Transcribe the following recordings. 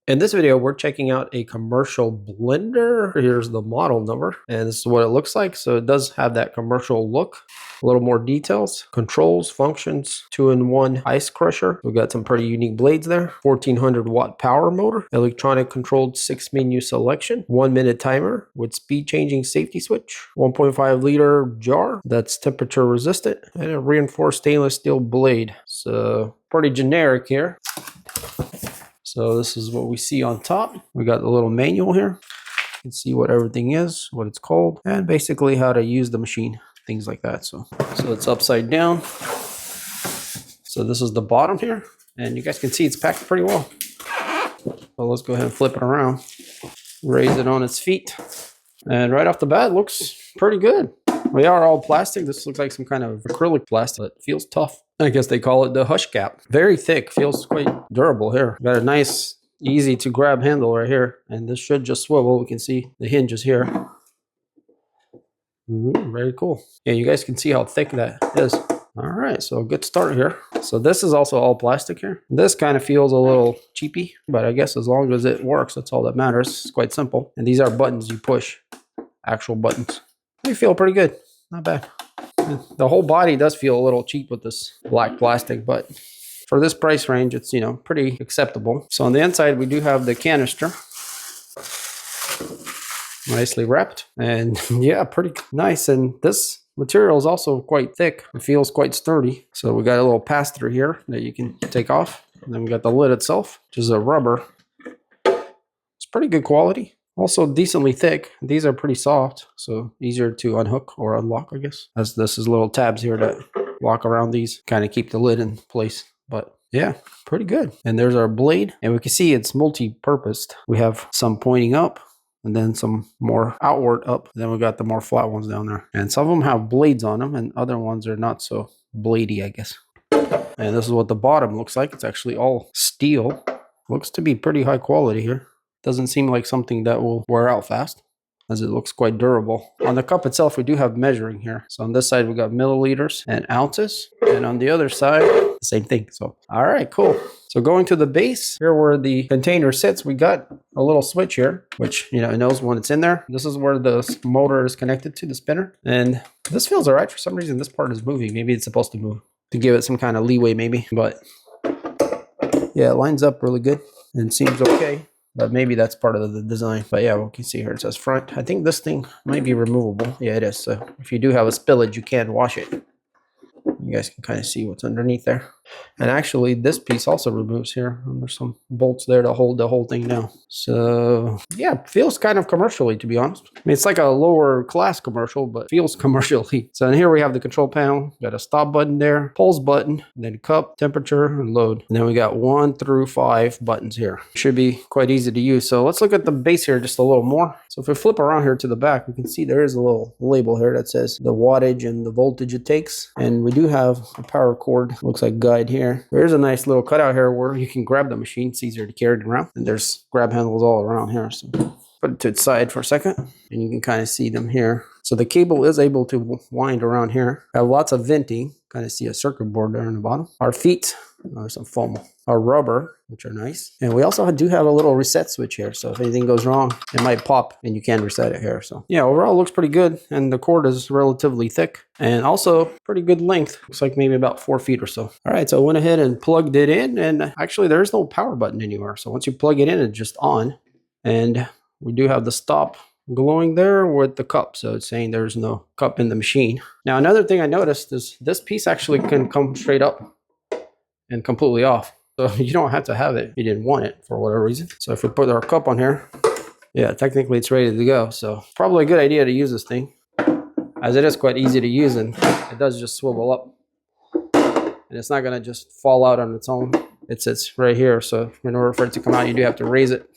In this video, we're checking out a commercial blender. Here's the model number, and this is what it looks like. So it does have that commercial look. A little more details, controls, functions, 2-in-1 ice crusher. We've got some pretty unique blades there. 1400 watt power motor, electronic controlled 6-menu selection, 1-minute timer with speed changing safety switch, 1.5 liter jar that's temperature resistant, and a reinforced stainless steel blade. So pretty generic here. So this is what we see on top. We got the little manual here. You can see what everything is, what it's called, and basically how to use the machine, things like that. So it's upside down. So this is the bottom here, and you guys can see it's packed pretty well. So let's go ahead and flip it around, raise it on its feet. And right off the bat, it looks pretty good. They are all plastic. This looks like some kind of acrylic plastic, but it feels tough. I guess they call it the hush cap. Very thick, feels quite durable here. Got a nice, easy to grab handle right here. And this should just swivel. We can see the hinges here. Very cool. Yeah, you guys can see how thick that is. All right, so good start here. So this is also all plastic here. This kind of feels a little cheapy, but I guess as long as it works, that's all that matters. It's quite simple. And these are buttons you push, actual buttons. They feel pretty good, not bad. The whole body does feel a little cheap with this black plastic, but for this price range, it's, you know, pretty acceptable. So on the inside, we do have the canister. Nicely wrapped, and yeah, pretty nice. And this material is also quite thick. It feels quite sturdy. So we got a little pass-through here that you can take off. And then we got the lid itself, which is a rubber. It's pretty good quality. Also decently thick. These are pretty soft, so easier to unhook or unlock, I guess. As this is little tabs here that lock around these, kind of keep the lid in place. But yeah, pretty good. And there's our blade, and we can see it's multi-purposed. We have some pointing up, and then some more outward up. And then we got the more flat ones down there. And some of them have blades on them, and other ones are not so bladey, I guess. And this is what the bottom looks like. It's actually all steel. Looks to be pretty high quality here. Doesn't seem like something that will wear out fast, as it looks quite durable. On the cup itself, we do have measuring here. So on this side, we got milliliters and ounces. And on the other side, the same thing. So, all right, cool. So going to the base, here where the container sits, we got a little switch here, which, you know, it knows when it's in there. This is where the motor is connected to the spinner. And this feels all right. For some reason, this part is moving. Maybe it's supposed to move to give it some kind of leeway, maybe. But yeah, it lines up really good and seems okay. But maybe that's part of the design. But yeah, we can see here it says front. I think this thing might be removable. Yeah, it is. So if you do have a spillage, you can wash it. You guys can kind of see what's underneath there. And actually, this piece also removes here. And there's some bolts there to hold the whole thing down. So yeah, feels kind of commercially, to be honest. I mean, it's like a lower class commercial, but feels commercially. So here we have the control panel. Got a stop button there, pulse button, and then cup, temperature, and load. And then we got 1 through 5 buttons here. Should be quite easy to use. So let's look at the base here just a little more. So if we flip around here to the back, we can see there is a little label here that says the wattage and the voltage it takes. And we do have a power cord, looks like guide here. There's a nice little cutout here where you can grab the machine. It's easier to carry it around. And there's grab handles all around here. So put it to its side for a second, and you can kind of see them here. So the cable is able to wind around here. I have lots of venting. Kind of see a circuit board there in the bottom. Our feet, there's some foam. Our rubber, which are nice. And we also do have a little reset switch here. So if anything goes wrong, it might pop and you can reset it here. So yeah, overall it looks pretty good. And the cord is relatively thick and also pretty good length. Looks like maybe about 4 feet or so. All right, so I went ahead and plugged it in, and actually there's no power button anywhere. So once you plug it in, it's just on. And we do have the stop glowing there with the cup, so it's saying there's no cup in the machine. Now another thing I noticed is this piece actually can come straight up and completely off, so you don't have to have it if you didn't want it for whatever reason. So if we put our cup on here, yeah, technically it's ready to go. So probably a good idea to use this thing, as it is quite easy to use, and it does just swivel up, and it's not going to just fall out on its own. It sits right here, so in order for it to come out, you do have to raise it.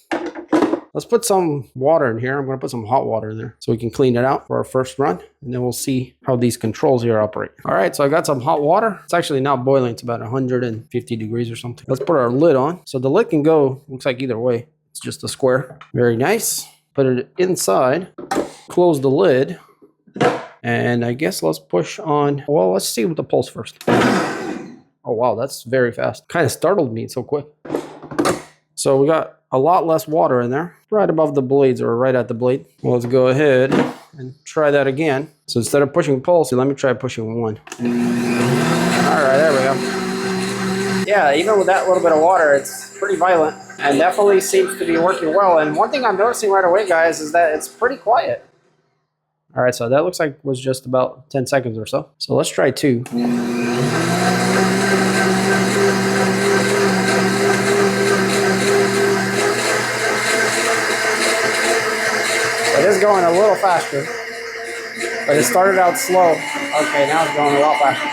Let's put some water in here. I'm going to put some hot water in there so we can clean it out for our first run, and then we'll see how these controls here operate. All right, so I got some hot water. It's actually not boiling. It's about 150 degrees or something. Let's put our lid on. So the lid can go, looks like either way. It's just a square. Very nice. Put it inside, close the lid, and I guess let's push on. Well, let's see with the pulse first. Oh, wow, that's very fast. Kind of startled me, it's so quick. So we got a lot less water in there, right above the blades or right at the blade. Well, let's go ahead and try that again. So instead of pushing pulse, let me try pushing 1. All right, there we go. Yeah, even with that little bit of water, it's pretty violent and definitely seems to be working well. And one thing I'm noticing right away, guys, is that it's pretty quiet. All right, so that looks like was just about 10 seconds or so. So let's try 2. It is going a little faster, but it started out slow. Okay, now it's going a lot faster.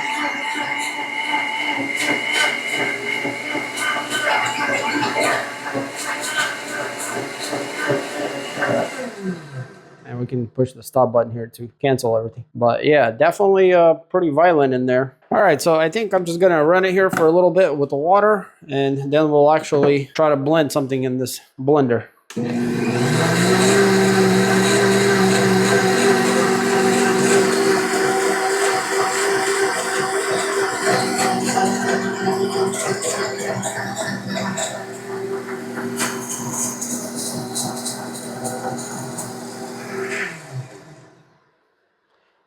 And we can push the stop button here to cancel everything. But yeah, definitely pretty violent in there. All right, so I think I'm just gonna run it here for a little bit with the water, and then we'll actually try to blend something in this blender.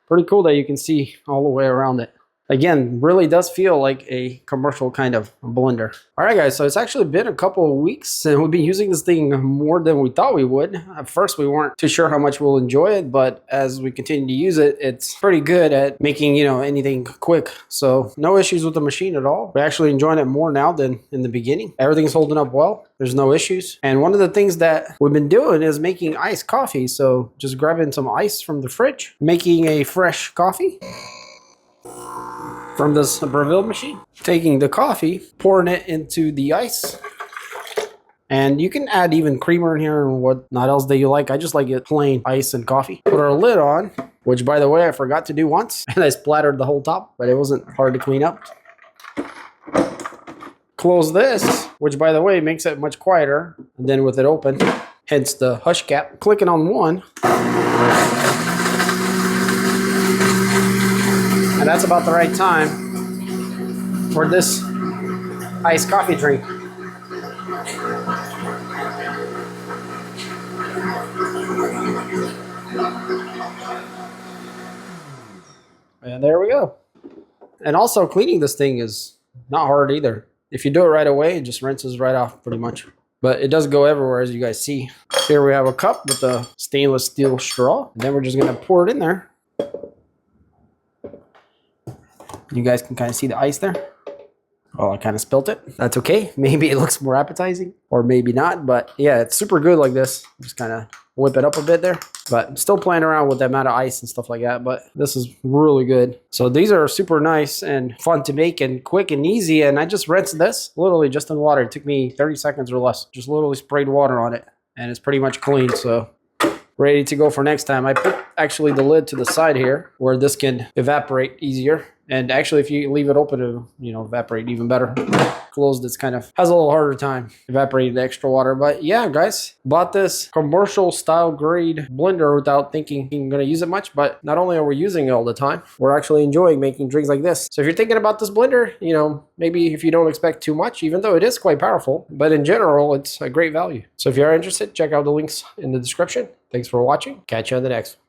Pretty cool that you can see all the way around it. Again, really does feel like a commercial kind of blender. All right, guys, so it's actually been a couple of weeks and we've been using this thing more than we thought we would. At first, we weren't too sure how much we'll enjoy it, but as we continue to use it, it's pretty good at making, you know, anything quick. So no issues with the machine at all. We're actually enjoying it more now than in the beginning. Everything's holding up well. There's no issues. And one of the things that we've been doing is making iced coffee. So just grabbing some ice from the fridge, making a fresh coffee from this Breville machine, taking the coffee, pouring it into the ice, and you can add even creamer in here and whatnot else that you like. I just like it plain ice and coffee. Put our lid on, which by the way I forgot to do once, and I splattered the whole top, but it wasn't hard to clean up. Close this, which by the way makes it much quieter, and then with it open, hence the hush cap. Clicking on 1. And that's about the right time for this iced coffee drink. And there we go. And also cleaning this thing is not hard either. If you do it right away, it just rinses right off pretty much. But it does go everywhere, as you guys see. Here we have a cup with a stainless steel straw. And then we're just gonna pour it in there. You guys can kind of see the ice there. Oh, I kind of spilt it. That's okay. Maybe it looks more appetizing or maybe not, but yeah, it's super good like this. Just kind of whip it up a bit there, but still playing around with the amount of ice and stuff like that, but this is really good. So these are super nice and fun to make and quick and easy. And I just rinsed this literally just in water. It took me 30 seconds or less. Just literally sprayed water on it and it's pretty much clean. So ready to go for next time. I put actually the lid to the side here where this can evaporate easier. And actually, if you leave it open, it'll, you know, evaporate even better. Closed, it's kind of has a little harder time evaporating the extra water. But yeah, guys, bought this commercial style grade blender without thinking I'm going to use it much. But not only are we using it all the time, we're actually enjoying making drinks like this. So if you're thinking about this blender, you know, maybe if you don't expect too much, even though it is quite powerful, but in general, it's a great value. So if you are interested, check out the links in the description. Thanks for watching. Catch you on the next one.